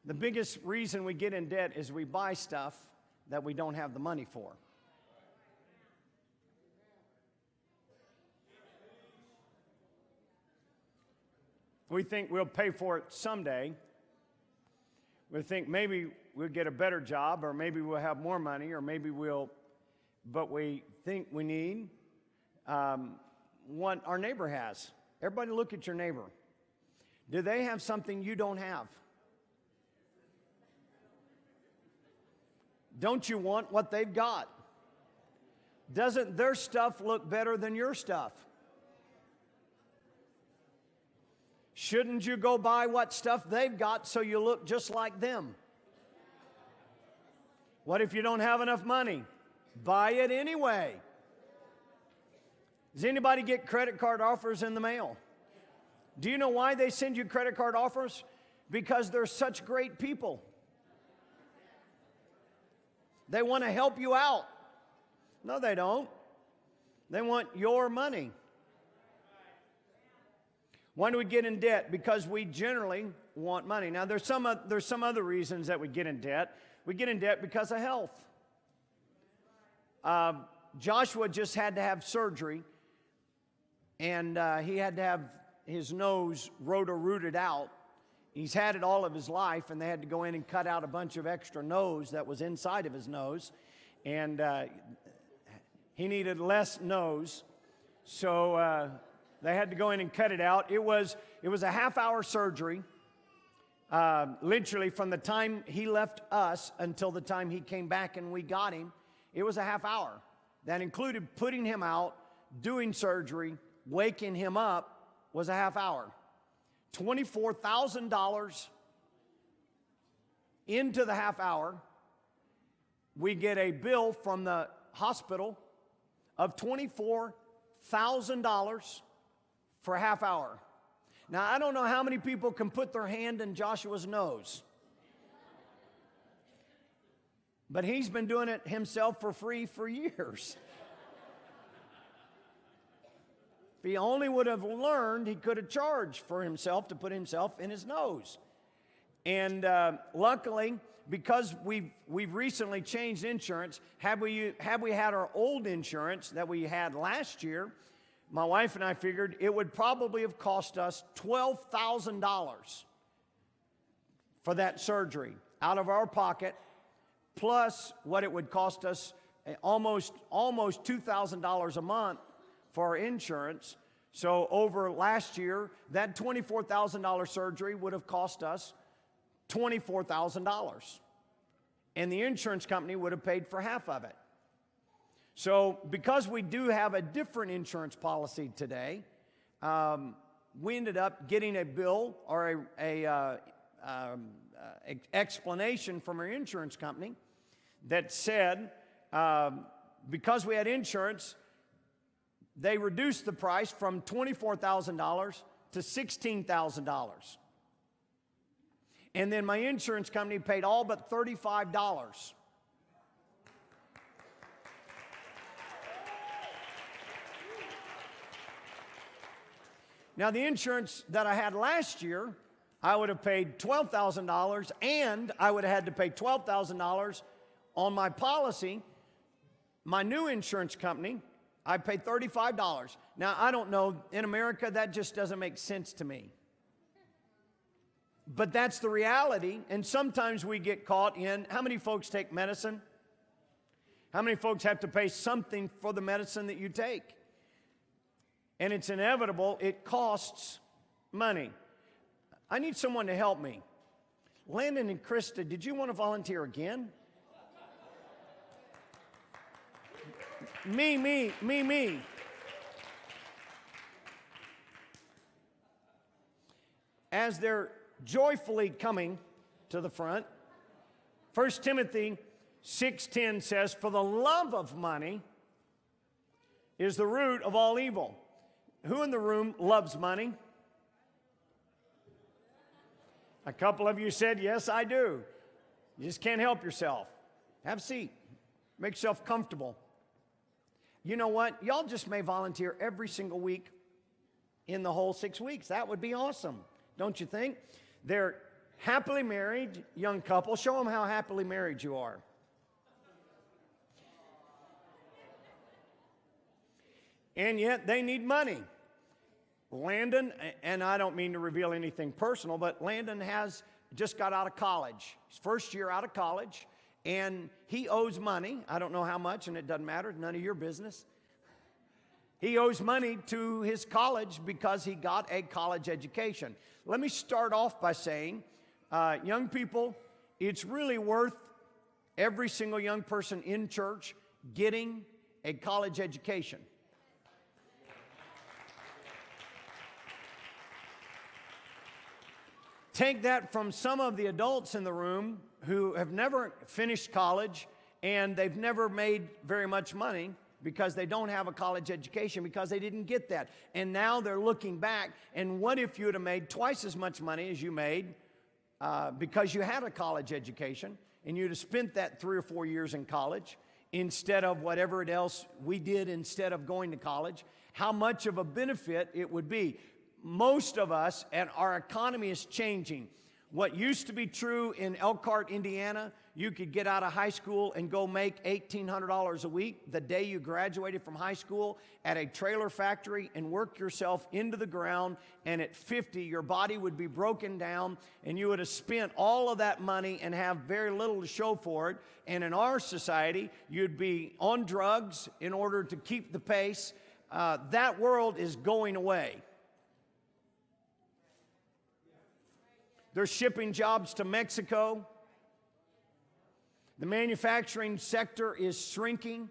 The biggest reason we get in debt is we buy stuff that we don't have the money for. We think we'll pay for it someday. We think maybe we'll get a better job, or maybe we'll have more money, or maybe but we think we need what our neighbor has. Everybody look at your neighbor. Do they have something you don't have? Don't you want what they've got? Doesn't their stuff look better than your stuff? Shouldn't you go buy what stuff they've got so you look just like them? What if you don't have enough money? Buy it anyway. Does anybody get credit card offers in the mail? Do you know why they send you credit card offers? Because they're such great people. They want to help you out. No, they don't. They want your money. Why do we get in debt? Because we generally want money. Now, there's some other reasons that we get in debt. We get in debt because of health. Joshua just had to have surgery, and he had to have his nose roto-rooted out. He's had it all of his life, and they had to go in and cut out a bunch of extra nose that was inside of his nose, and he needed less nose, so they had to go in and cut it out. It was a half-hour surgery, literally from the time he left us until the time he came back and we got him. It was a half hour. That included putting him out, doing surgery, waking him up was a half hour. $24,000 into the half hour. We get a bill from the hospital of $24,000 for a half hour. Now, I don't know how many people can put their hand in Joshua's nose, but he's been doing it himself for free for years. If he only would have learned, he could have charged for himself to put himself in his nose. And luckily, because we've recently changed insurance, had we had our old insurance that we had last year, my wife and I figured it would probably have cost us $12,000 for that surgery out of our pocket, plus what it would cost us almost $2,000 a month for our insurance. So over last year, that $24,000 surgery would have cost us $24,000. And the insurance company would have paid for half of it. So because we do have a different insurance policy today, we ended up getting a bill or a explanation from our insurance company that said because we had insurance, they reduced the price from $24,000 to $16,000. And then my insurance company paid all but $35. Now, the insurance that I had last year, I would have paid $12,000, and I would have had to pay $12,000 on my policy. My new insurance company, I paid $35. Now, I don't know, in America, that just doesn't make sense to me. But that's the reality, and sometimes we get caught in, how many folks take medicine? How many folks have to pay something for the medicine that you take? And it's inevitable, it costs money. I need someone to help me. Landon and Krista, did you want to volunteer again? Me. As they're joyfully coming to the front, 1 Timothy 6:10 says, "For the love of money is the root of all evil." Who in the room loves money? A couple of you said, yes, I do. You just can't help yourself. Have a seat. Make yourself comfortable. You know what? Y'all just may volunteer every single week in the whole 6 weeks. That would be awesome, don't you think? Happily married young couple, show them how happily married you are. And yet they need money. Landon, and I don't mean to reveal anything personal, but Landon has just got out of college. His first year out of college, and he owes money. I don't know how much, and it doesn't matter. None of your business. He owes money to his college because he got a college education. Let me start off by saying, young people, it's really worth every single young person in church getting a college education. Take that from some of the adults in the room who have never finished college and they've never made very much money because they don't have a college education because they didn't get that. And now they're looking back, and what if you would have made twice as much money as you made because you had a college education, and you'd have spent that 3 or 4 years in college instead of whatever else we did instead of going to college? How much of a benefit it would be. Most of us, and our economy is changing. What used to be true in Elkhart, Indiana, you could get out of high school and go make $1,800 a week the day you graduated from high school at a trailer factory and work yourself into the ground, and at 50, your body would be broken down, and you would have spent all of that money and have very little to show for it. And in our society, you'd be on drugs in order to keep the pace. That world is going away. They're shipping jobs to Mexico. The manufacturing sector is shrinking.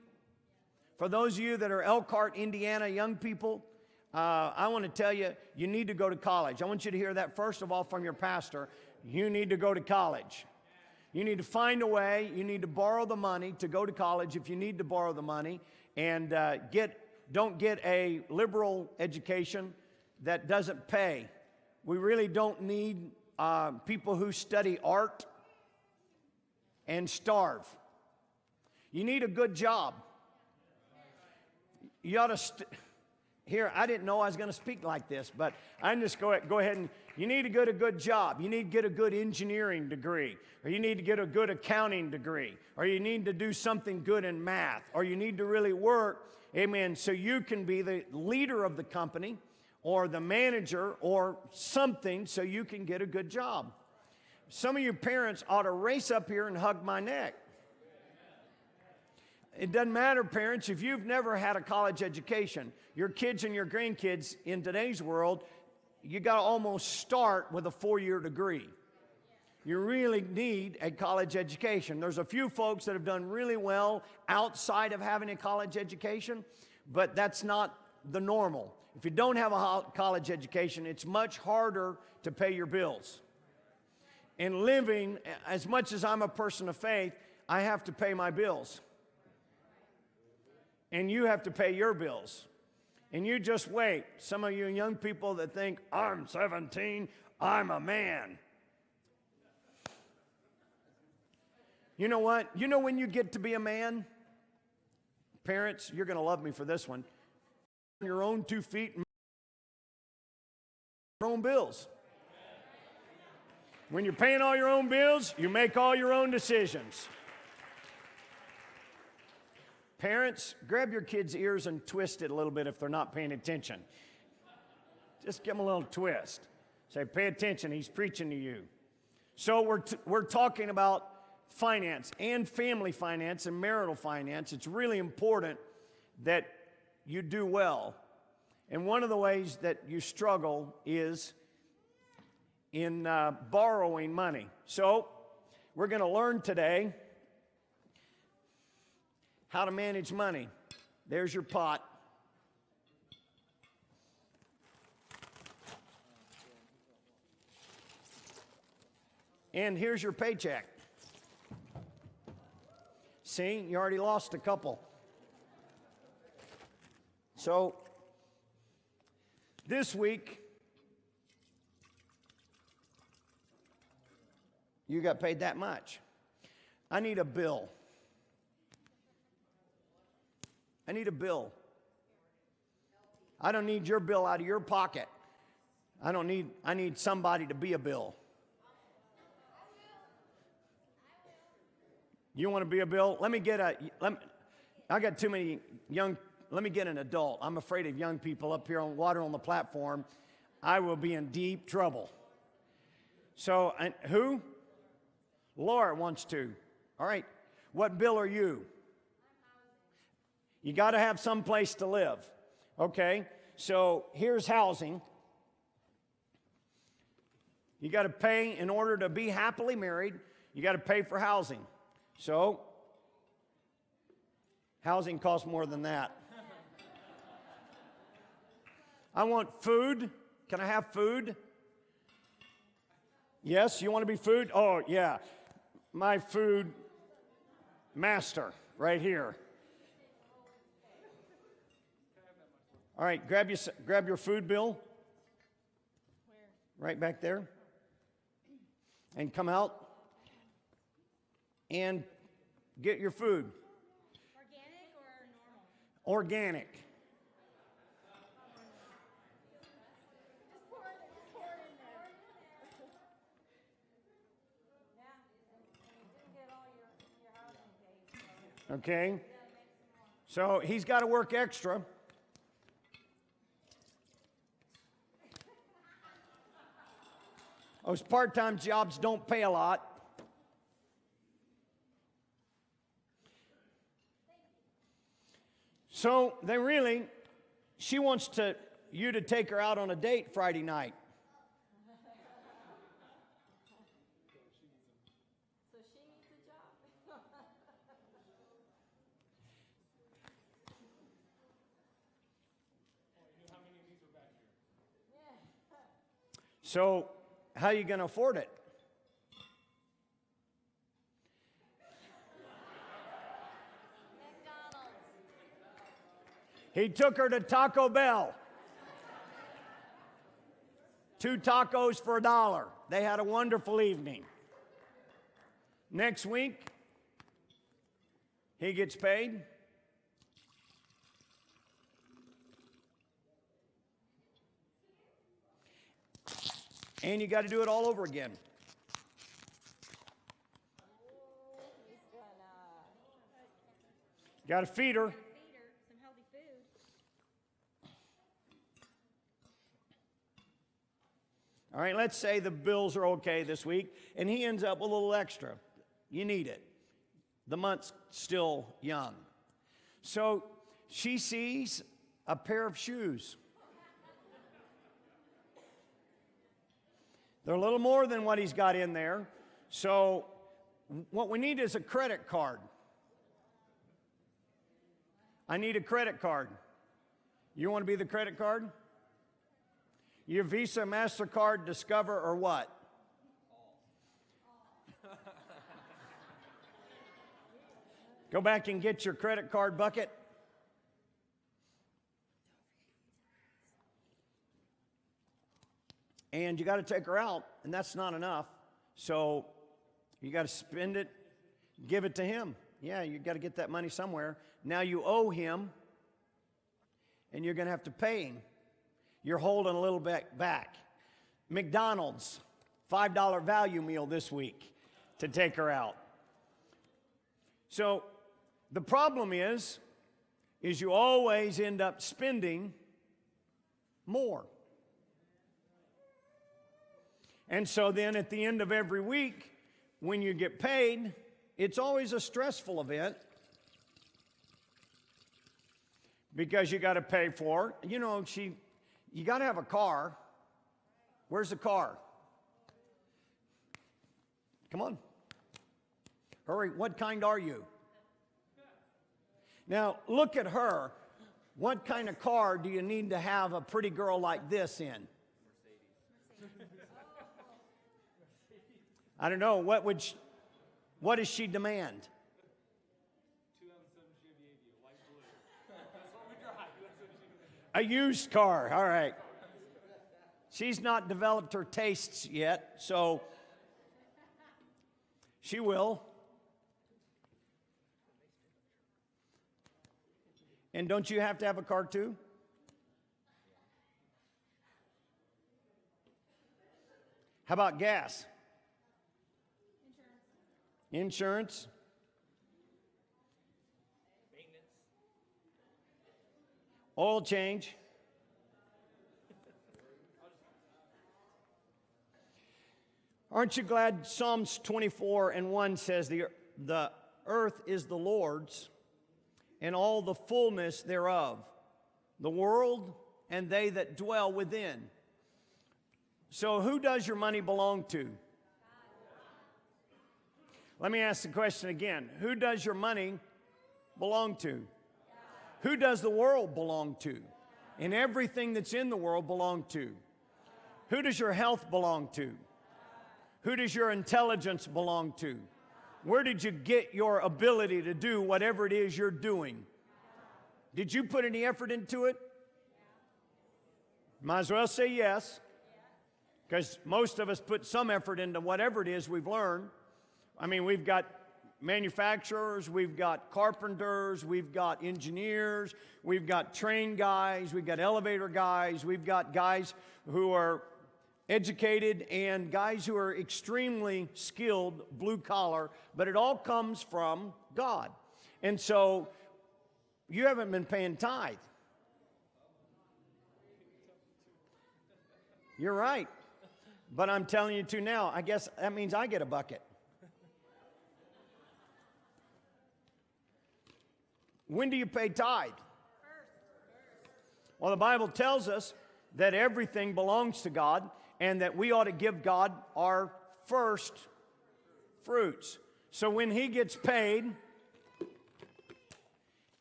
For those of you that are Elkhart, Indiana young people, I want to tell you, you need to go to college. I want you to hear that first of all from your pastor. You need to go to college. You need to find a way. You need to borrow the money to go to college if you need to borrow the money. And don't get a liberal education that doesn't pay. We really don't need people who study art and starve. You need a good job. You ought to here, I didn't know I was going to speak like this, but I'm just go ahead and you need to get a good job. You need to get a good engineering degree, or you need to get a good accounting degree, or you need to do something good in math, or you need to really work, amen, so you can be the leader of the company or the manager or something so you can get a good job. Some of you parents ought to race up here and hug my neck. It doesn't matter, parents, if you've never had a college education, your kids and your grandkids in today's world, you got to almost start with a 4-year degree. You really need a college education. There's a few folks that have done really well outside of having a college education, but that's not the normal. If you don't have a college education, it's much harder to pay your bills. In living, as much as I'm a person of faith, I have to pay my bills. And you have to pay your bills. And you just wait. Some of you young people that think, I'm 17, I'm a man. You know what? You know when you get to be a man? Parents, you're going to love me for this one. On your own 2 feet and your own bills. When you're paying all your own bills, you make all your own decisions. Parents, grab your kids' ears and twist it a little bit if they're not paying attention. Just give them a little twist. Say, pay attention, he's preaching to you. So we're talking about finance and family finance and marital finance. It's really important that you do well. And one of the ways that you struggle is in borrowing money. So we're going to learn today how to manage money. There's your pot. And here's your paycheck. See, you already lost a couple. So this week, you got paid that much. I need a bill. I need a bill. I don't need your bill out of your pocket. I need somebody to be a bill. You want to be a bill? I got too many young, let me get an adult. I'm afraid of young people up here on water on the platform. I will be in deep trouble. So, and who? Laura wants to. All right. What bill are you? You got to have some place to live. Okay. So here's housing. You got to pay in order to be happily married. You got to pay for housing. So housing costs more than that. I want food. Can I have food? Yes, you want to be food? Oh, yeah. My food master right here. All right, grab your food bill. Where? Right back there. And come out and get your food. Organic or normal? Organic. Just pour it in there. Yeah, and you didn't get all your housing paid. Okay. So he's got to work extra. Those part-time jobs don't pay a lot. So she wants you to take her out on a date Friday night. So she needs a job. So how are you going to afford it? McDonald's. He took her to Taco Bell. 2 tacos for $1. They had a wonderful evening. Next week, he gets paid. And you got to do it all over again. He's gonna Got to feed her. feed her some healthy food. All right, let's say the bills are okay this week, and he ends up with a little extra. You need it. The month's still young. So she sees a pair of shoes. They're a little more than what he's got in there. So what we need is a credit card. I need a credit card. You want to be the credit card? Your Visa, MasterCard, Discover, or what? Go back and get your credit card bucket. And you got to take her out, and that's not enough. So you got to spend it, give it to him. Yeah, you got to get that money somewhere. Now you owe him, and you're going to have to pay him. You're holding a little bit back. McDonald's, $5 value meal this week to take her out. So the problem is you always end up spending more. And so then at the end of every week, when you get paid, it's always a stressful event because you got to pay for, you got to have a car. Where's the car? Come on. Hurry, what kind are you? Now, look at her. What kind of car do you need to have a pretty girl like this in? I don't know. What does she demand? 2007 Chevy Aveo, light blue. That's what we drive. That's what she A used car. All right. She's not developed her tastes yet, so she will. And don't you have to have a car too? How about gas? Insurance. Oil change. Aren't you glad Psalms 24:1 says the earth is the Lord's and all the fullness thereof, the world and they that dwell within. So who does your money belong to? Let me ask the question again. Who does your money belong to? Who does the world belong to? And everything that's in the world belong to? Who does your health belong to? Who does your intelligence belong to? Where did you get your ability to do whatever it is you're doing? Did you put any effort into it? Might as well say yes, because most of us put some effort into whatever it is we've learned. I mean, we've got manufacturers, we've got carpenters, we've got engineers, we've got train guys, we've got elevator guys, we've got guys who are educated and guys who are extremely skilled, blue collar, but it all comes from God. And so you haven't been paying tithe. You're right. But I'm telling you to now, I guess that means I get a bucket. When do you pay tithe? Well, the Bible tells us that everything belongs to God and that we ought to give God our first fruits. So when He gets paid,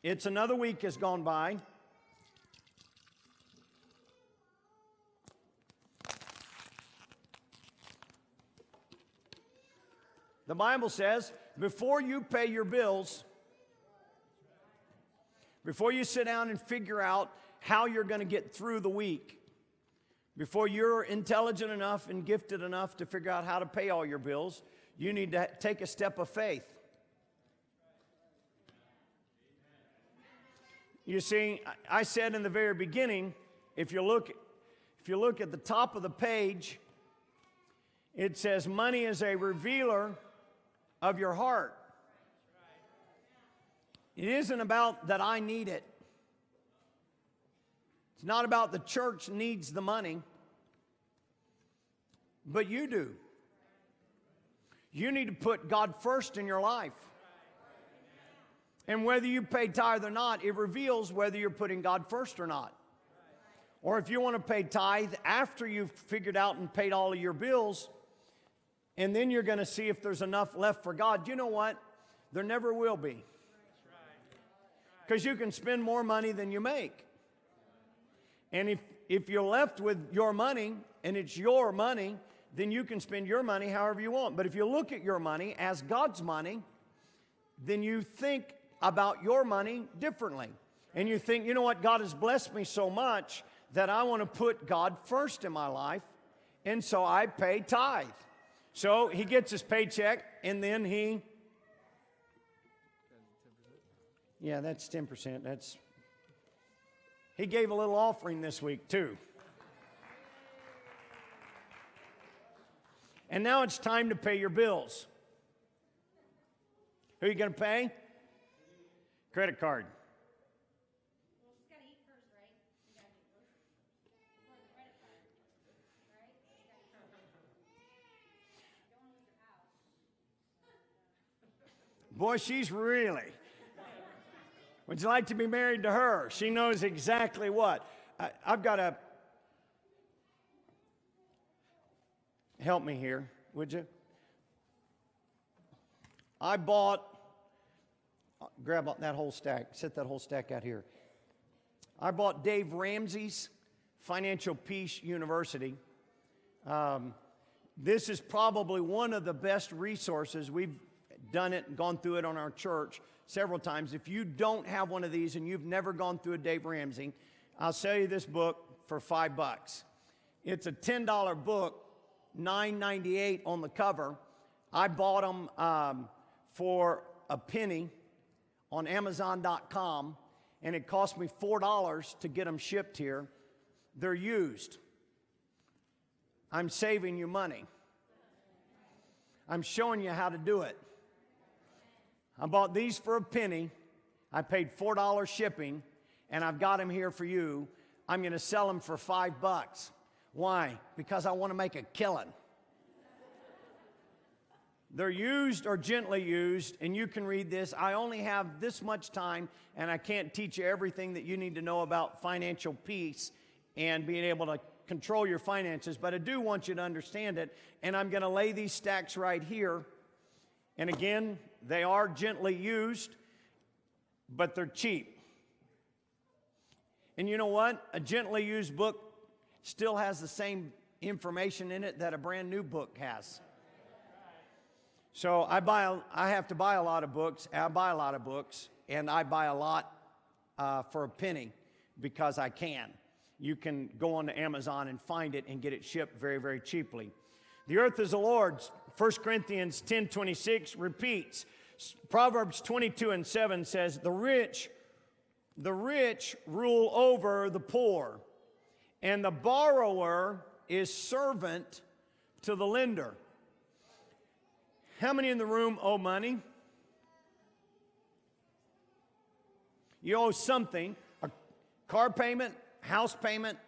it's another week has gone by. The Bible says, before you pay your bills, before you sit down and figure out how you're going to get through the week, before you're intelligent enough and gifted enough to figure out how to pay all your bills, you need to take a step of faith. You see, I said in the very beginning, if you look at the top of the page, it says money is a revealer of your heart. It isn't about that I need it. It's not about the church needs the money, but you do. You need to put God first in your life. And whether you pay tithe or not, it reveals whether you're putting God first or not. Or if you want to pay tithe after you've figured out and paid all of your bills, and then you're going to see if there's enough left for God. You know what? There never will be. Because you can spend more money than you make. And if you're left with your money, and it's your money, then you can spend your money however you want. But if you look at your money as God's money, then you think about your money differently. And you think, you know what? God has blessed me so much that I want to put God first in my life. And so I pay tithe. So he gets his paycheck, and then he... Yeah, that's 10%. He gave a little offering this week, too. And now it's time to pay your bills. Who are you going to pay? Credit card. Well, she's got to eat first, right? You got to eat first. Before the credit card, right? You got to eat first. Don't lose your house. Boy, she's really... Would you like to be married to her? She knows exactly what. I've got to... Help me here, would you? I bought... Grab that whole stack. Set that whole stack out here. I bought Dave Ramsey's Financial Peace University. This is probably one of the best resources. We've done it and gone through it on our church several times. If you don't have one of these and you've never gone through a Dave Ramsey, I'll sell you this book for $5. It's a $10 book, $9.98 on the cover. I bought them for a penny on Amazon.com, and it cost me $4 to get them shipped here. They're used. I'm saving you money. I'm showing you how to do it. I bought these for a penny. I paid $4 shipping, and I've got them here for you. I'm going to sell them for $5. Why? Because I want to make a killing. They're used or gently used, and you can read this. I only have this much time, and I can't teach you everything that you need to know about financial peace and being able to control your finances, but I do want you to understand it, and I'm going to lay these stacks right here. And again, they are gently used, but they're cheap. And you know what? A gently used book still has the same information in it that a brand new book has. So I have to buy a lot of books. I buy a lot of books, and I buy a lot for a penny because I can. You can go on to Amazon and find it and get it shipped very, very cheaply. The earth is the Lord's. 1 Corinthians 10:26 repeats. Proverbs 22:7 says, the rich rule over the poor, and the borrower is servant to the lender. How many in the room owe money? You owe something, a car payment, house payment,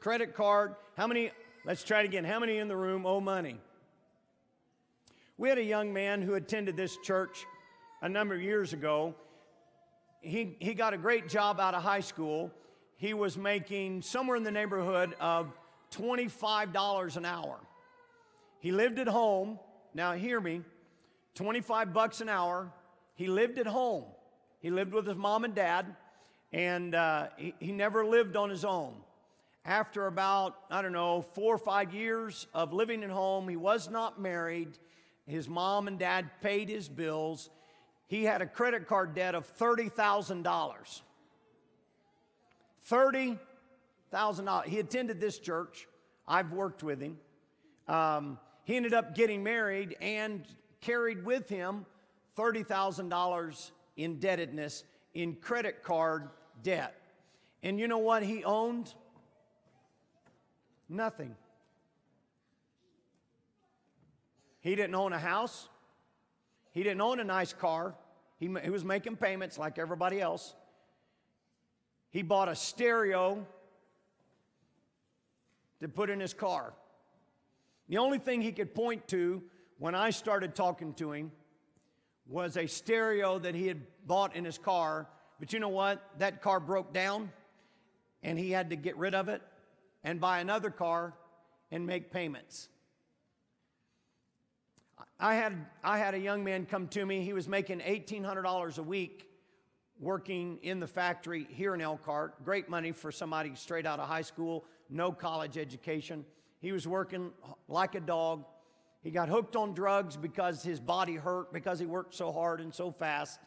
credit card. How many, let's try it again. How many in the room owe money? We had a young man who attended this church a number of years ago. He got a great job out of high school. He was making somewhere in the neighborhood of $25 an hour. He lived at home. Now hear me, $25 an hour. He lived at home. He lived with his mom and dad, and he never lived on his own. After about, 4 or 5 years of living at home, he was not married. His mom and dad paid his bills. He had a credit card debt of $30,000. $30,000. He attended this church. I've worked with him. He ended up getting married and carried with him $30,000 indebtedness in credit card debt. And you know what he owned? Nothing. He didn't own a house. He didn't own a nice car. He was making payments like everybody else. He bought a stereo to put in his car. The only thing he could point to when I started talking to him was a stereo that he had bought in his car. But you know what? That car broke down, and he had to get rid of it and buy another car and make payments. I had a young man come to me. He was making $1,800 a week working in the factory here in Elkhart. Great money for somebody straight out of high school, no college education. He was working like a dog. He got hooked on drugs because his body hurt because he worked so hard and so fast.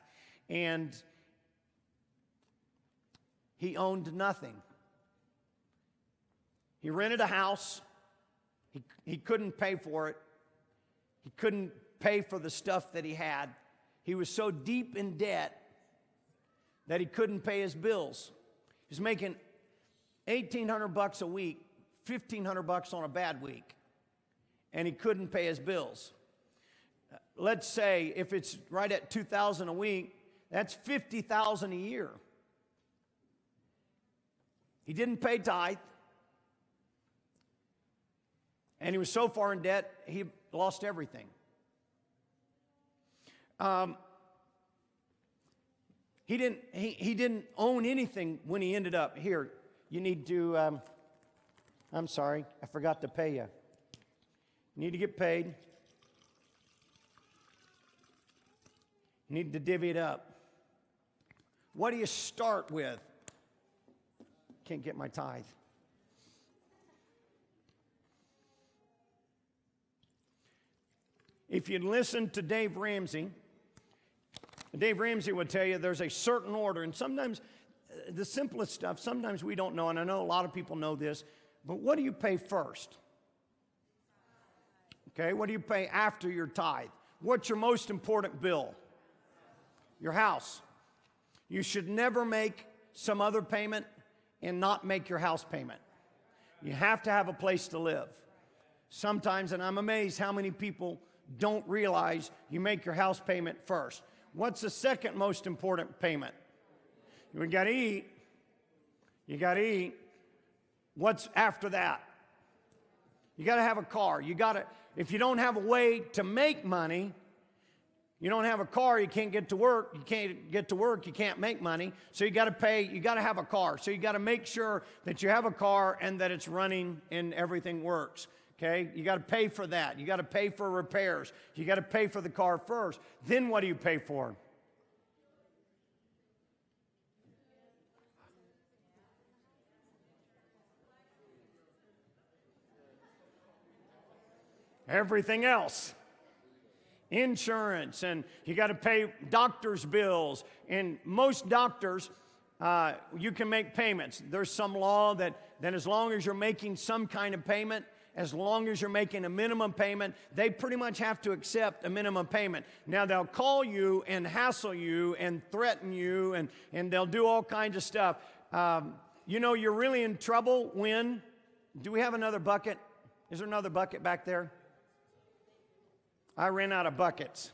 And he owned nothing. He rented a house. He couldn't pay for it. He couldn't pay for the stuff that he had. He was so deep in debt that he couldn't pay his bills. He was making $1,800 a week, $1,500 on a bad week, and he couldn't pay his bills. Let's say if it's right at $2,000 a week, that's $50,000 a year. He didn't pay tithe, and he was so far in debt, he lost everything. He didn't own anything when he ended up here. You need to, I'm sorry, I forgot to pay you. You need to get paid. You need to divvy it up. What do you start with? Can't get my tithe. If you listen to Dave Ramsey would tell you there's a certain order, and sometimes the simplest stuff, sometimes we don't know, and I know a lot of people know this, but what do you pay first? Okay, what do you pay after your tithe? What's your most important bill? Your house. You should never make some other payment and not make your house payment. You have to have a place to live. Sometimes, and I'm amazed how many people don't realize you make your house payment first. What's the second most important payment? We got to eat. You got to eat. What's after that? You got to have a car. If you don't have a way to make money, you don't have a car, you can't get to work. You can't get to work, you can't make money. So you got to pay, you got to have a car. So you got to make sure that you have a car and that it's running and everything works. Okay? You got to pay for that. You got to pay for repairs. You got to pay for the car first. Then what do you pay for? Everything else. Insurance, and you got to pay doctor's bills. And most doctors, you can make payments. There's some law that as long as you're making some kind of payment, as long as you're making a minimum payment, they pretty much have to accept a minimum payment. Now, they'll call you and hassle you and threaten you, and they'll do all kinds of stuff. You know, you're really in trouble when, do we have another bucket? Is there another bucket back there? I ran out of buckets.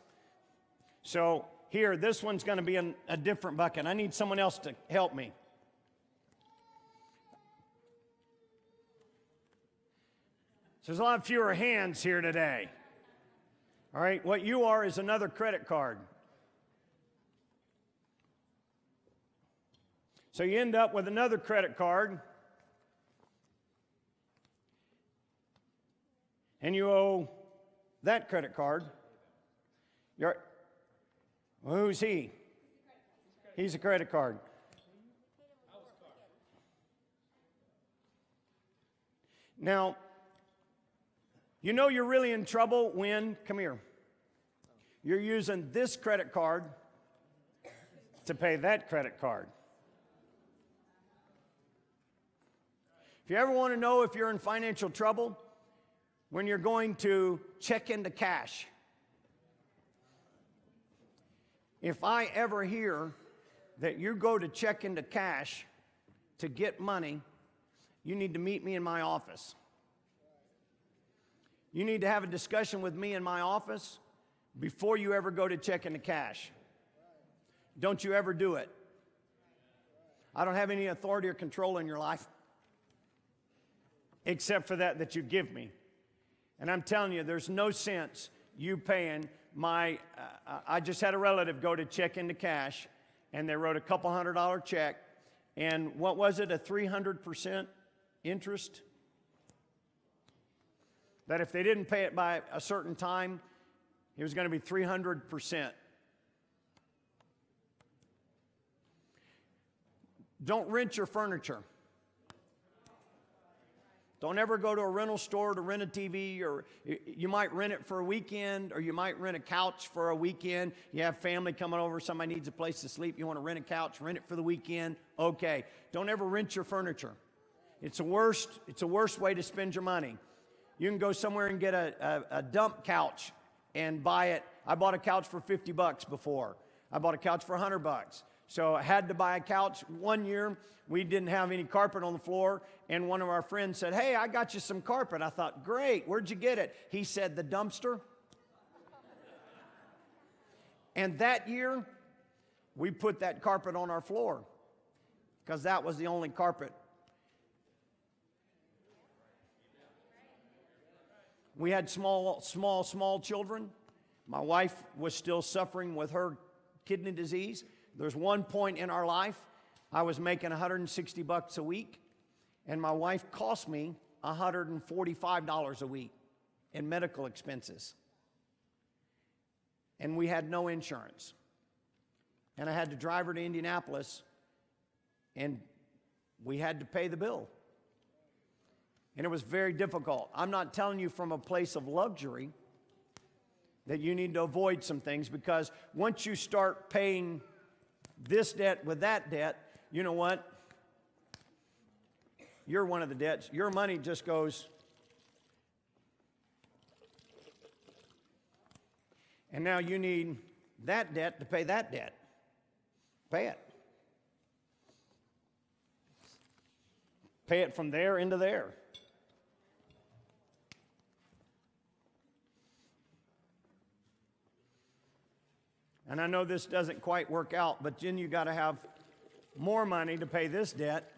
So here, this one's going to be a different bucket. I need someone else to help me. So there's a lot fewer hands here today. All right, what you are is another credit card. So you end up with another credit card, and you owe that credit card. Well, who's he? He's a credit card. Now, you know you're really in trouble when, come here, you're using this credit card to pay that credit card. If you ever want to know if you're in financial trouble, when you're going to check into cash. If I ever hear that you go to check into cash to get money, you need to meet me in my office. You need to have a discussion with me in my office before you ever go to check into cash. Don't you ever do it. I don't have any authority or control in your life except for that you give me. And I'm telling you, there's no sense you paying I just had a relative go to check into cash, and they wrote a couple $100 check, and what was it, a 300% interest? That if they didn't pay it by a certain time, it was going to be 300%. Don't rent your furniture. Don't ever go to a rental store to rent a TV, or you might rent it for a weekend, or you might rent a couch for a weekend. You have family coming over, somebody needs a place to sleep, you want to rent a couch, rent it for the weekend. Okay. Don't ever rent your furniture. It's the worst way to spend your money. You can go somewhere and get a dump couch and buy it. I bought a couch for $50 before. I bought a couch for $100. So I had to buy a couch. One year, we didn't have any carpet on the floor, and one of our friends said, "Hey, I got you some carpet." I thought, "Great, where'd you get it?" He said, "The dumpster." And that year, we put that carpet on our floor because that was the only carpet. We had small children. My wife was still suffering with her kidney disease. There's one point in our life I was making $160 a week, and my wife cost me $145 a week in medical expenses. And we had no insurance. And I had to drive her to Indianapolis, and we had to pay the bill. And it was very difficult. I'm not telling you from a place of luxury that you need to avoid some things, because once you start paying this debt with that debt, you know what? You're one of the debts. Your money just goes. And now you need that debt to pay that debt. Pay it. Pay it from there into there. And I know this doesn't quite work out, but then you got to have more money to pay this debt.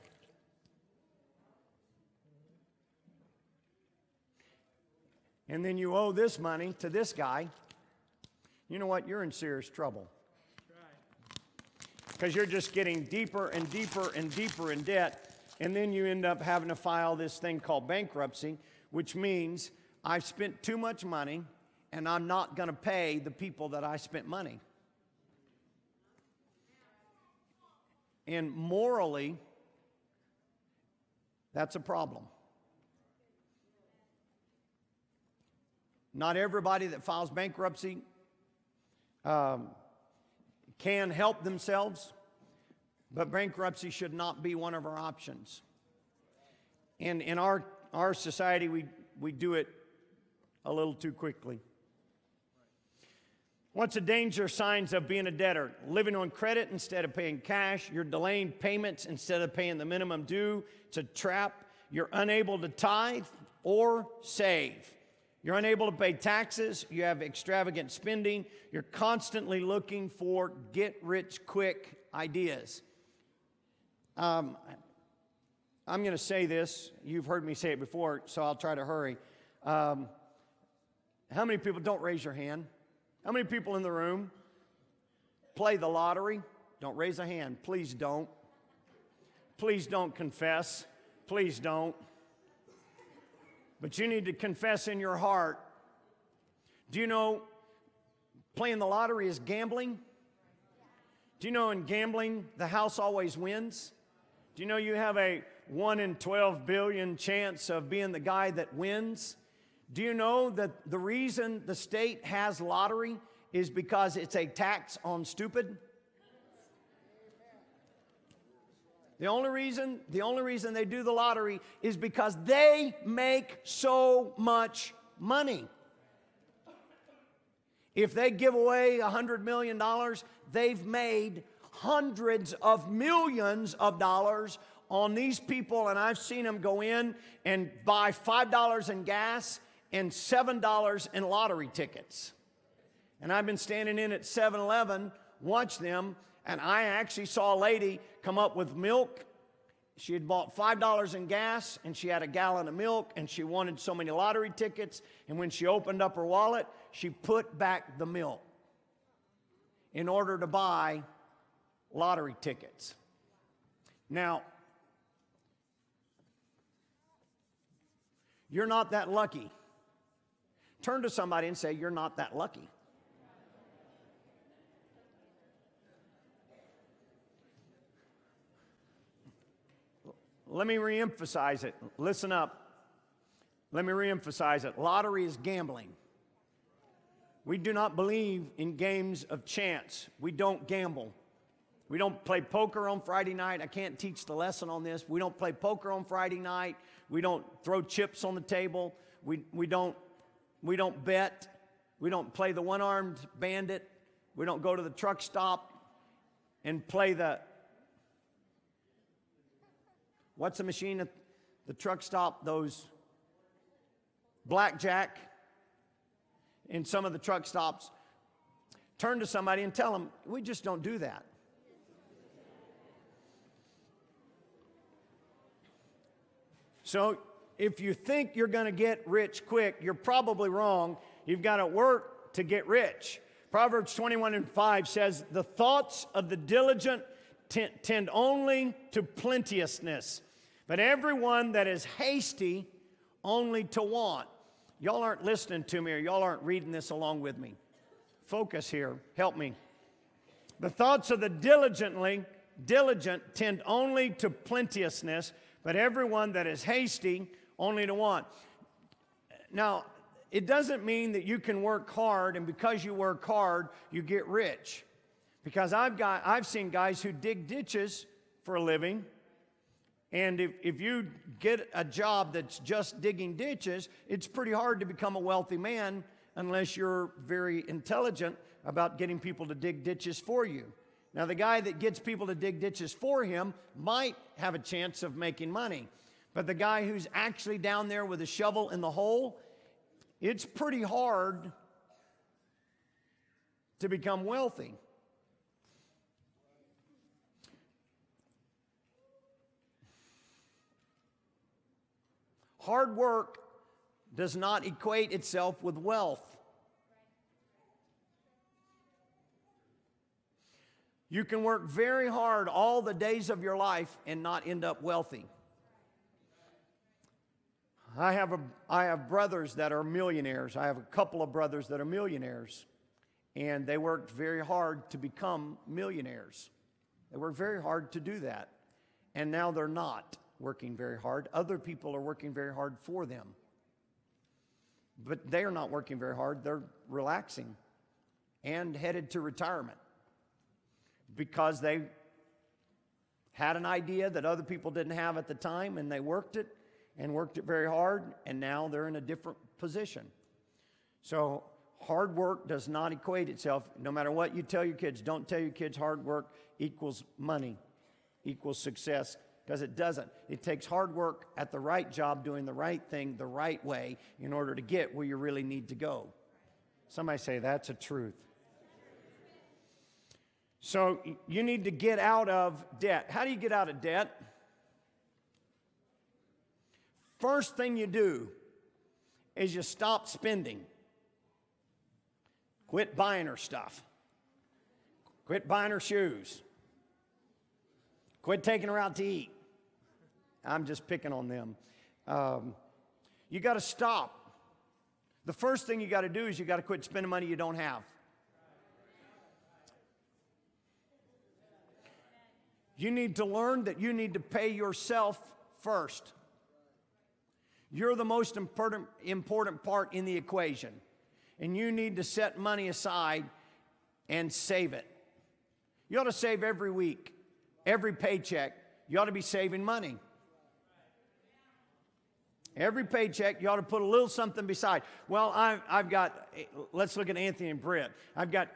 and then you owe this money to this guy, you know what? You're in serious trouble. Because you're just getting deeper and deeper and deeper in debt, and then you end up having to file this thing called bankruptcy, which means I've spent too much money, and I'm not going to pay the people that I spent money. And morally, that's a problem. Not everybody that files bankruptcy can help themselves, but bankruptcy should not be one of our options. And in our society, we do it a little too quickly. What's the danger signs of being a debtor? Living on credit instead of paying cash. You're delaying payments instead of paying the minimum due. It's a trap. You're unable to tithe or save. You're unable to pay taxes. You have extravagant spending. You're constantly looking for get-rich-quick ideas. I'm going to say this. You've heard me say it before, so I'll try to hurry. How many people, don't raise your hand, how many people in the room play the lottery? Don't raise a hand. Please don't. Please don't confess. Please don't. But you need to confess in your heart. Do you know playing the lottery is gambling? Do you know in gambling, the house always wins? Do you know you have a 1 in 12 billion chance of being the guy that wins? Do you know that the reason the state has lottery is because it's a tax on stupid? The only reason they do the lottery is because they make so much money. If they give away $100 million, they've made hundreds of millions of dollars on these people, and I've seen them go in and buy $5 in gas and $7 in lottery tickets. And I've been standing in at 7-Eleven, watch them, and I actually saw a lady come up with milk. She had bought $5 in gas, and she had a gallon of milk, and she wanted so many lottery tickets, and when she opened up her wallet, she put back the milk in order to buy lottery tickets. Now, you're not that lucky. Turn to somebody and say, you're not that lucky. Let me reemphasize it. Listen up. Let me reemphasize it. Lottery is gambling. We do not believe in games of chance. We don't gamble. We don't play poker on Friday night. I can't teach the lesson on this. We don't play poker on Friday night. We don't throw chips on the table. We don't bet. We don't play the one-armed bandit. We don't go to the truck stop and play the, what's the machine at the truck stop? Those blackjack in some of the truck stops. Turn to somebody and tell them, we just don't do that. So if you think you're going to get rich quick, you're probably wrong. You've got to work to get rich. Proverbs 21:5 says, the thoughts of the diligent tend only to plenteousness, but everyone that is hasty only to want. Y'all aren't listening to me, or y'all aren't reading this along with me. Focus here. Help me. The thoughts of the diligent tend only to plenteousness, but everyone that is hasty only to want. Now, it doesn't mean that you can work hard, and because you work hard, you get rich. Because I've seen guys who dig ditches for a living, and if you get a job that's just digging ditches, it's pretty hard to become a wealthy man unless you're very intelligent about getting people to dig ditches for you. Now, the guy that gets people to dig ditches for him might have a chance of making money. But the guy who's actually down there with a shovel in the hole, it's pretty hard to become wealthy. Hard work does not equate itself with wealth. You can work very hard all the days of your life and not end up wealthy. I have brothers that are millionaires. I have a couple of brothers that are millionaires. And they worked very hard to become millionaires. They worked very hard to do that. And now they're not working very hard. Other people are working very hard for them. But they are not working very hard. They're relaxing and headed to retirement because they had an idea that other people didn't have at the time, and they worked it very hard, and now they're in a different position. So hard work does not equate itself. No matter what you tell your kids, don't tell your kids hard work equals money, equals success, because it doesn't. It takes hard work at the right job, doing the right thing the right way in order to get where you really need to go. Somebody say that's a truth. So you need to get out of debt. How do you get out of debt? First thing you do is you stop spending. Quit buying her stuff. Quit buying her shoes. Quit taking her out to eat. I'm just picking on them. You got to stop. The first thing you got to do is you got to quit spending money you don't have. You need to learn that you need to pay yourself first. You're the most important part in the equation. And you need to set money aside and save it. You ought to save every week, every paycheck. You ought to be saving money. Every paycheck, you ought to put a little something beside. Well, I've got, let's look at Anthony and Britt. I've got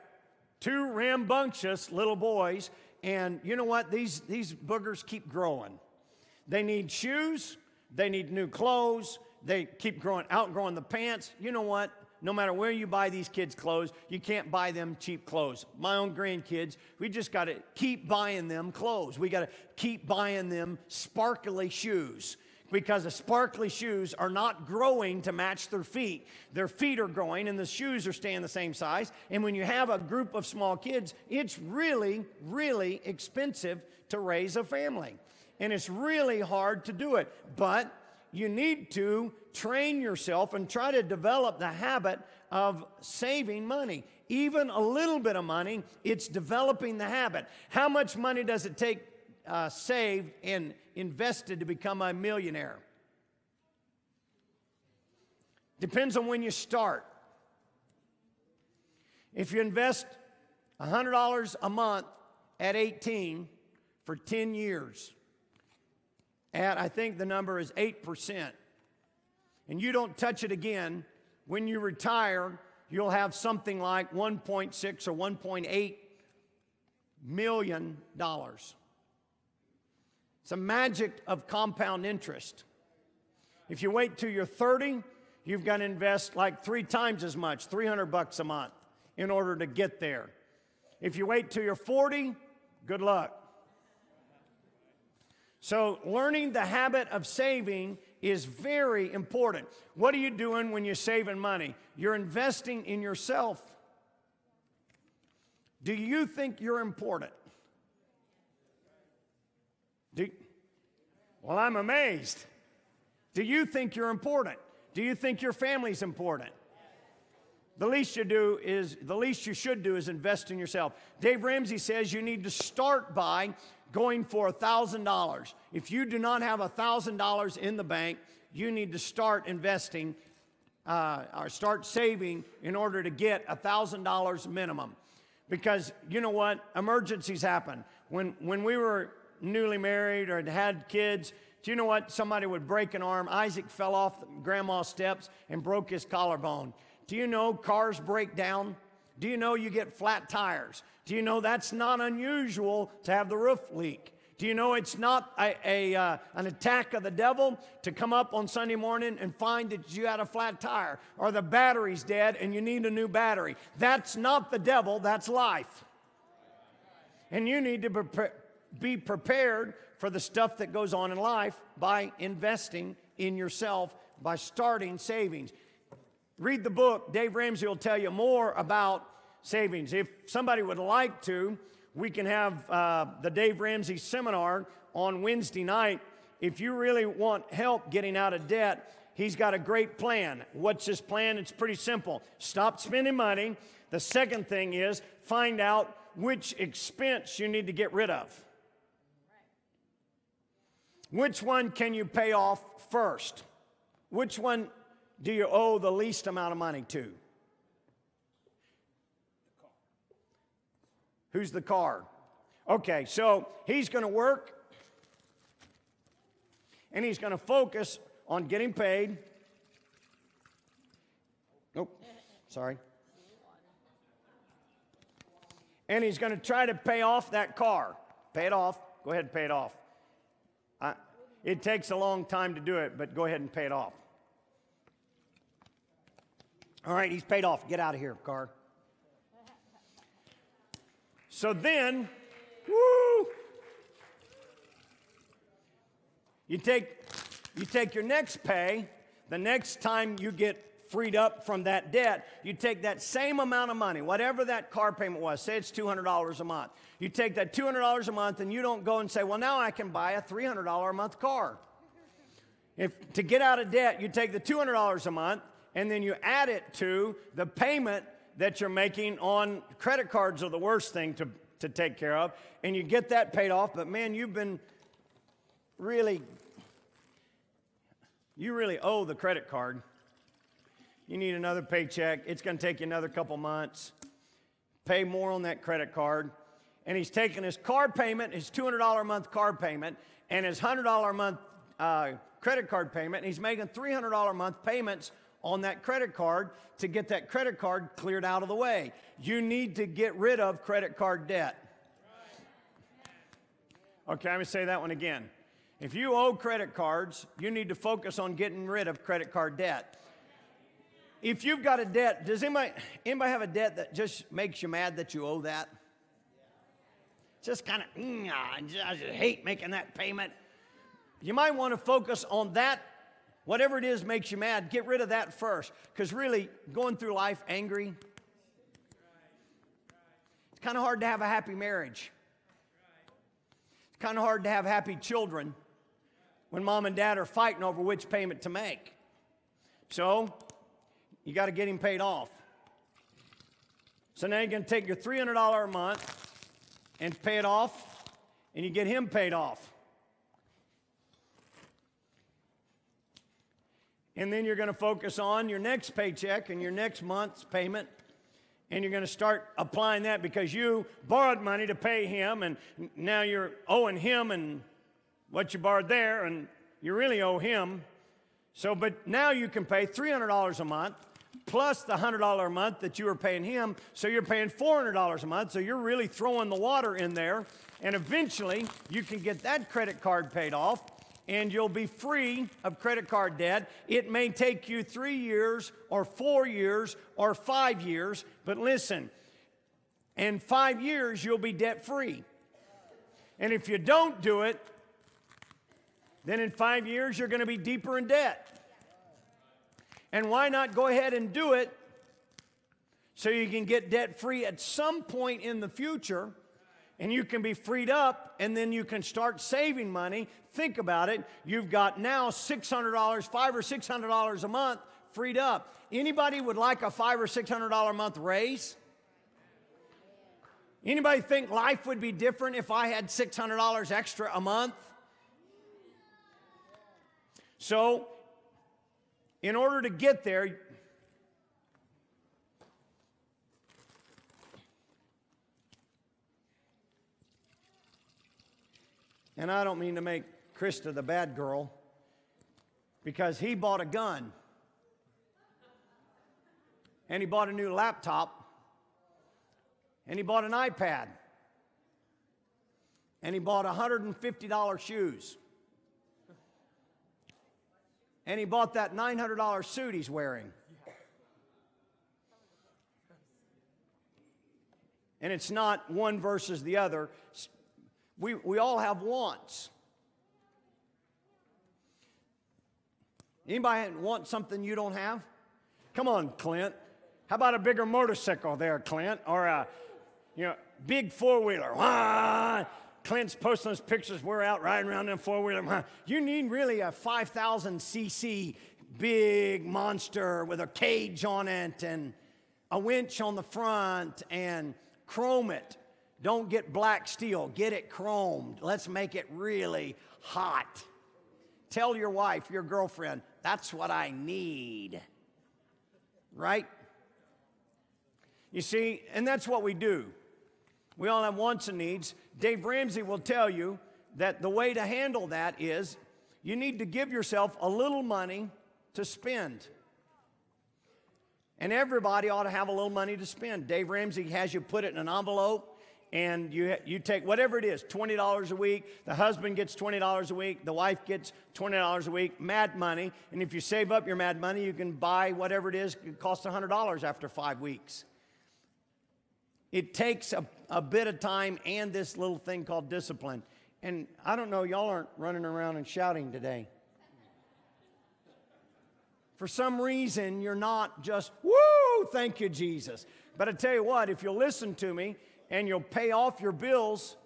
two rambunctious little boys, and you know what? These boogers keep growing. They need shoes. They need new clothes. They keep outgrowing the pants. You know what? No matter where you buy these kids' clothes, you can't buy them cheap clothes. My own grandkids, we just got to keep buying them clothes. We got to keep buying them sparkly shoes, because the sparkly shoes are not growing to match their feet. Their feet are growing and the shoes are staying the same size. And when you have a group of small kids, it's really, really expensive to raise a family. And it's really hard to do it. But you need to train yourself and try to develop the habit of saving money. Even a little bit of money, it's developing the habit. How much money does it take saved and invested to become a millionaire? Depends on when you start. If you invest $100 a month at 18 for 10 years, I think the number is 8%, and you don't touch it again, when you retire, you'll have something like $1.6 or $1.8 million. It's a magic of compound interest. If you wait till you're 30, you've got to invest like 3 times as much, $300 a month, in order to get there. If you wait till you're 40, good luck. So learning the habit of saving is very important. What are you doing when you're saving money? You're investing in yourself. Do you think you're important? Well, I'm amazed. Do you think you're important? Do you think your family's important? The least you should do is invest in yourself. Dave Ramsey says you need to start by going for $1,000. If you do not have $1,000 in the bank, you need to start investing or start saving in order to get $1,000 minimum. Because you know what? Emergencies happen. When we were newly married or had kids, do you know what? Somebody would break an arm. Isaac fell off grandma's steps and broke his collarbone. Do you know cars break down? Do you know you get flat tires? Do you know that's not unusual to have the roof leak? Do you know it's not an attack of the devil to come up on Sunday morning and find that you had a flat tire or the battery's dead and you need a new battery? That's not the devil, that's life. And you need to be prepared for the stuff that goes on in life by investing in yourself, by starting savings. Read the book. Dave Ramsey will tell you more about savings. If somebody would like to, we can have the Dave Ramsey seminar on Wednesday night. If you really want help getting out of debt, he's got a great plan. What's his plan? It's pretty simple. Stop spending money. The second thing is find out which expense you need to get rid of. Which one can you pay off first? Which one do you owe the least amount of money to? Who's the car? Okay, so he's going to work and he's going to focus on getting paid. Nope, sorry. And he's going to try to pay off that car. Pay it off. Go ahead and pay it off. It takes a long time to do it, but go ahead and pay it off. All right, he's paid off. Get out of here, car. So then, you take your next pay, the next time you get freed up from that debt, you take that same amount of money, whatever that car payment was, say it's $200 a month. You take that $200 a month and you don't go and say, well, now I can buy a $300 a month car. To get out of debt, you take the $200 a month and then you add it to the payment that you're making on credit cards. Are the worst thing to take care of, and you get that paid off. But man, you really owe the credit card. You need another paycheck. It's going to take you another couple months. Pay more on that credit card. And he's taking his car payment, his $200 a month car payment, and his $100 a month credit card payment, and he's making $300 a month payments on that credit card to get that credit card cleared out of the way. You need to get rid of credit card debt. Okay, I'm going to say that one again. If you owe credit cards, you need to focus on getting rid of credit card debt. If you've got a debt, does anybody have a debt that just makes you mad that you owe that? Just kind of, I just hate making that payment. You might want to focus on that. Whatever it is makes you mad, get rid of that first. Because really, going through life angry, it's kind of hard to have a happy marriage. It's kind of hard to have happy children when mom and dad are fighting over which payment to make. So, you got to get him paid off. So now you're going to take your $300 a month and pay it off, and you get him paid off. And then you're going to focus on your next paycheck and your next month's payment, and you're going to start applying that because you borrowed money to pay him, and now you're owing him and what you borrowed there, and you really owe him. So, but now you can pay $300 a month plus the $100 a month that you were paying him, so you're paying $400 a month, so you're really throwing the water in there, and eventually you can get that credit card paid off, and you'll be free of credit card debt. It may take you 3 years or 4 years or 5 years, but listen, in 5 years you'll be debt free. And if you don't do it, then in 5 years you're going to be deeper in debt. And why not go ahead and do it so you can get debt free at some point in the future, and you can be freed up, and then you can start saving money. Think about it. You've got now $600, $500 or $600 a month freed up. Anybody would like a $500 or $600 a month raise? Anybody think life would be different if I had $600 extra a month? So, in order to get there, and I don't mean to make Krista the bad girl, because he bought a gun, and he bought a new laptop, and he bought an iPad, and he bought $150 shoes. And he bought that $900 suit he's wearing. And it's not one versus the other. We all have wants. Anybody want something you don't have? Come on, Clint. How about a bigger motorcycle there, Clint? Or a, big four-wheeler. Clint's posting those pictures. We're out riding around in a four-wheeler. You need really a 5,000 cc big monster with a cage on it and a winch on the front, and chrome it. Don't get black steel. Get it chromed. Let's make it really hot. Tell your wife, your girlfriend, that's what I need. Right? You see, and that's what we do. We all have wants and needs. Dave Ramsey will tell you that the way to handle that is you need to give yourself a little money to spend. And everybody ought to have a little money to spend. Dave Ramsey has you put it in an envelope, and you take whatever it is, $20 a week. The husband gets $20 a week. The wife gets $20 a week, mad money. And if you save up your mad money, you can buy whatever it is. It costs $100 after 5 weeks. It takes a bit of time and this little thing called discipline. And I don't know, y'all aren't running around and shouting today. For some reason, you're not just, woo, thank you, Jesus. But I tell you what, if you'll listen to me and you'll pay off your bills,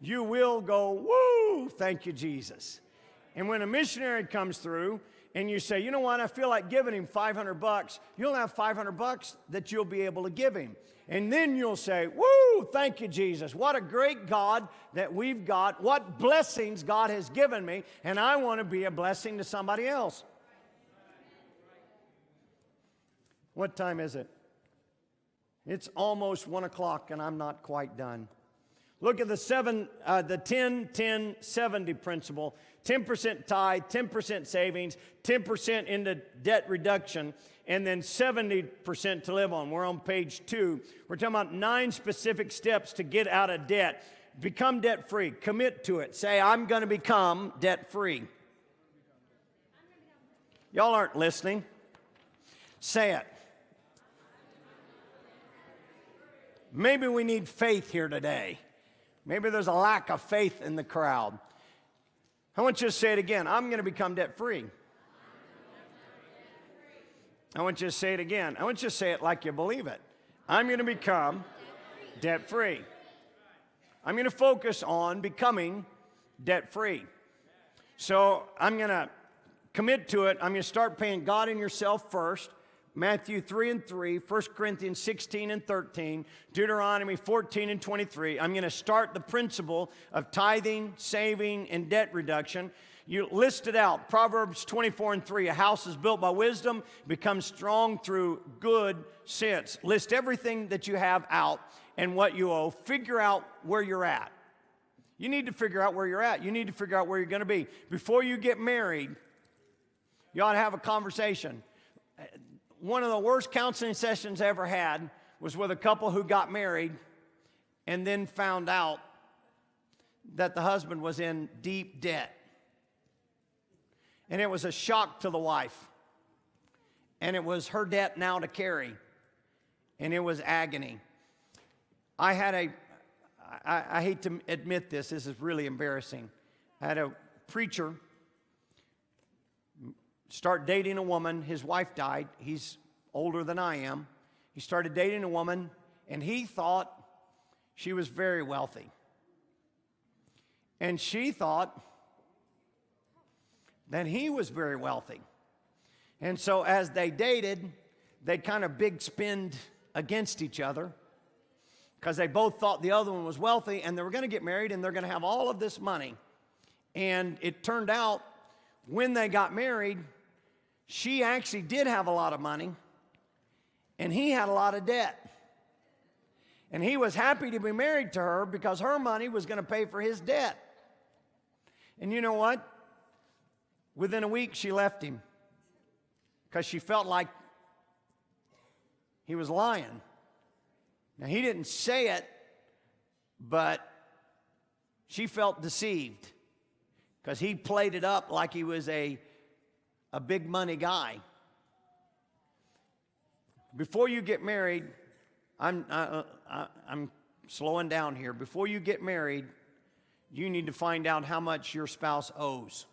you will go, woo, thank you, Jesus. And when a missionary comes through and you say, you know what, I feel like giving him $500, you'll have $500 that you'll be able to give him. And then you'll say, woo, thank you, Jesus. What a great God that we've got. What blessings God has given me. And I want to be a blessing to somebody else. What time is it? It's almost 1 o'clock and I'm not quite done. Look at the 10-10-70 principle. 10% tithe, 10% savings, 10% into debt reduction, and then 70% to live on. We're on page 2. We're talking about 9 specific steps to get out of debt. Become debt-free. Commit to it. Say, I'm going to become debt-free. Y'all aren't listening. Say it. Maybe we need faith here today. Maybe there's a lack of faith in the crowd. I want you to say it again. I'm going to become debt-free. I want you to say it again. I want you to say it like you believe it. I'm going to become debt-free. I'm going to focus on becoming debt-free. So I'm going to commit to it. I'm going to start paying God and yourself first. Matthew 3:3, 1 Corinthians 16:13, Deuteronomy 14:23. I'm going to start the principle of tithing, saving, and debt reduction. You list it out. Proverbs 24:3, a house is built by wisdom, becomes strong through good sense. List everything that you have out and what you owe. Figure out where you're at. You need to figure out where you're at. You need to figure out where you're going to be. Before you get married, you ought to have a conversation. One of the worst counseling sessions I ever had was with a couple who got married and then found out that the husband was in deep debt. And it was a shock to the wife. And it was her debt now to carry. And it was agony. I hate to admit this is really embarrassing. I had a preacher start dating a woman. His wife died. He's older than I am. He started dating a woman, and he thought she was very wealthy. And she thought that he was very wealthy. And so as they dated, they kind of big spinned against each other because they both thought the other one was wealthy, and they were going to get married, and they're going to have all of this money. And it turned out when they got married, she actually did have a lot of money, and he had a lot of debt. And he was happy to be married to her because her money was going to pay for his debt. And you know what? Within a week, she left him because she felt like he was lying. Now, he didn't say it, but she felt deceived because he played it up like he was a big money guy. Before you get married, I'm slowing down here. Before you get married, you need to find out how much your spouse owes.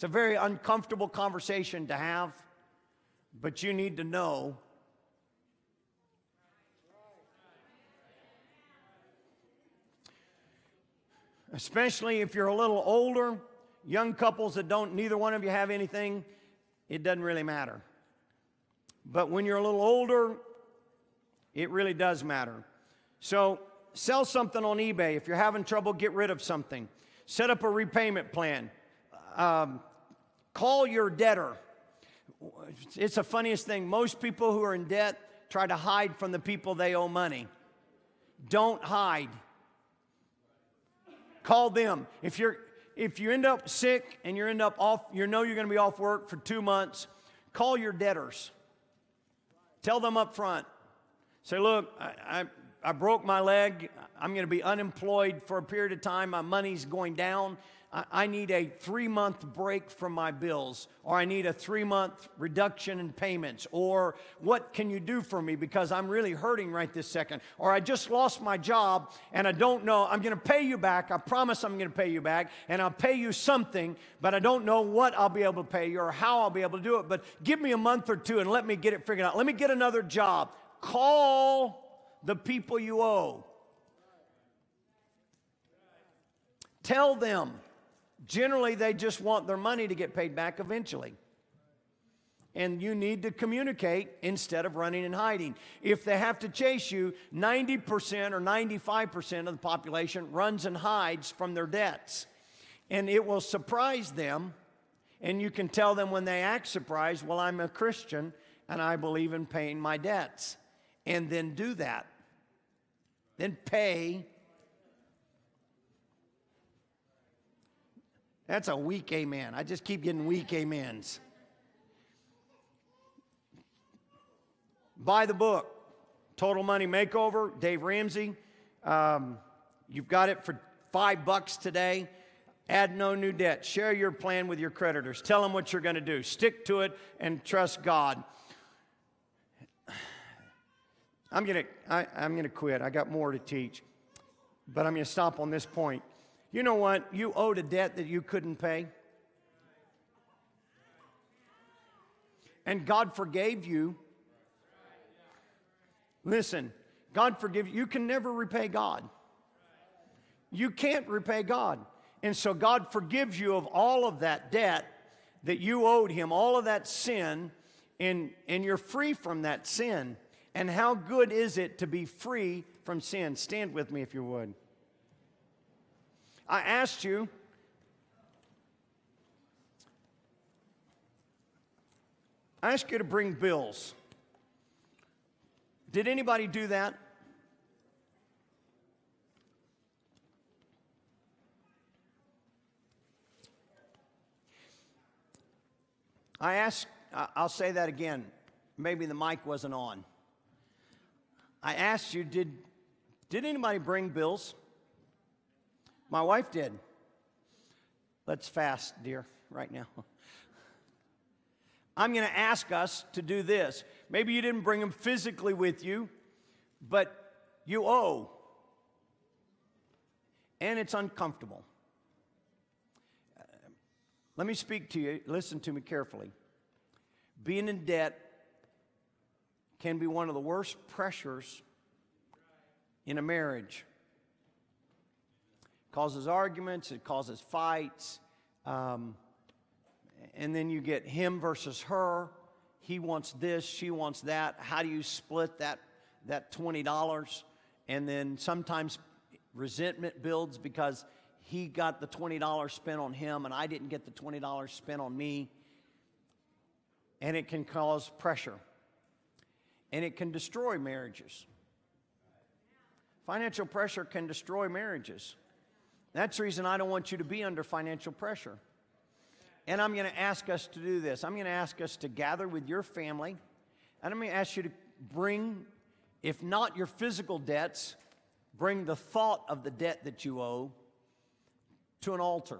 It's a very uncomfortable conversation to have, but you need to know especially if you're a little older, young couples that neither one of you have anything, it doesn't really matter. But when you're a little older, it really does matter. So sell something on eBay. If you're having trouble, get rid of something. Set up a repayment plan. Call your debtor. It's the funniest thing. Most people who are in debt try to hide from the people they owe money. Don't hide. Call them. If you end up sick and you end up off, you know you're going to be off work for 2 months, call your debtors. Tell them up front. Say, look, I broke my leg. I'm going to be unemployed for a period of time. My money's going down. I need a 3-month break from my bills, or I need a 3-month reduction in payments, or what can you do for me because I'm really hurting right this second, or I just lost my job and I don't know. I'm going to pay you back. I promise I'm going to pay you back, and I'll pay you something, but I don't know what I'll be able to pay you or how I'll be able to do it, but give me a month or two and let me get it figured out. Let me get another job. Call the people you owe. Tell them. Generally, they just want their money to get paid back eventually. And you need to communicate instead of running and hiding. If they have to chase you, 90% or 95% of the population runs and hides from their debts. And it will surprise them, and you can tell them when they act surprised, well, I'm a Christian, and I believe in paying my debts. And then do that. Then pay. That's a weak amen. I just keep getting weak amens. Buy the book, Total Money Makeover, Dave Ramsey. You've got it for $5 today. Add no new debt. Share your plan with your creditors. Tell them what you're going to do. Stick to it and trust God. I'm gonna quit. I got more to teach, but I'm going to stop on this point. You know what? You owed a debt that you couldn't pay. And God forgave you. Listen, God forgive you. You can never repay God. You can't repay God. And so God forgives you of all of that debt that you owed Him, all of that sin, and you're free from that sin. And how good is it to be free from sin? Stand with me if you would. I asked you, to bring bills. Did anybody do that? I'll say that again. Maybe the mic wasn't on. I asked you, did anybody bring bills? My wife did. Let's fast, dear, right now. I'm going to ask us to do this. Maybe you didn't bring them physically with you, but you owe. And it's uncomfortable. Let me speak to you. Listen to me carefully. Being in debt can be one of the worst pressures in a marriage. It causes arguments, it causes fights, and then you get him versus her. He wants this, she wants that. How do you split that $20? And then sometimes resentment builds because he got the $20 spent on him and I didn't get the $20 spent on me. And it can cause pressure. And it can destroy marriages. Financial pressure can destroy marriages. That's the reason I don't want you to be under financial pressure. And I'm going to ask us to do this. I'm going to ask us to gather with your family. And I'm going to ask you to bring, if not your physical debts, bring the thought of the debt that you owe to an altar.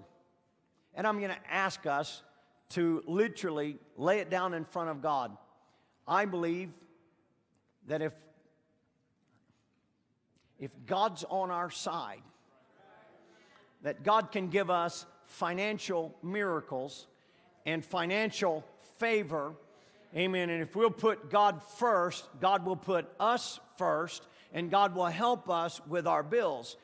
And I'm going to ask us to literally lay it down in front of God. I believe that if God's on our side, that God can give us financial miracles and financial favor. Amen. And if we'll put God first, God will put us first, and God will help us with our bills.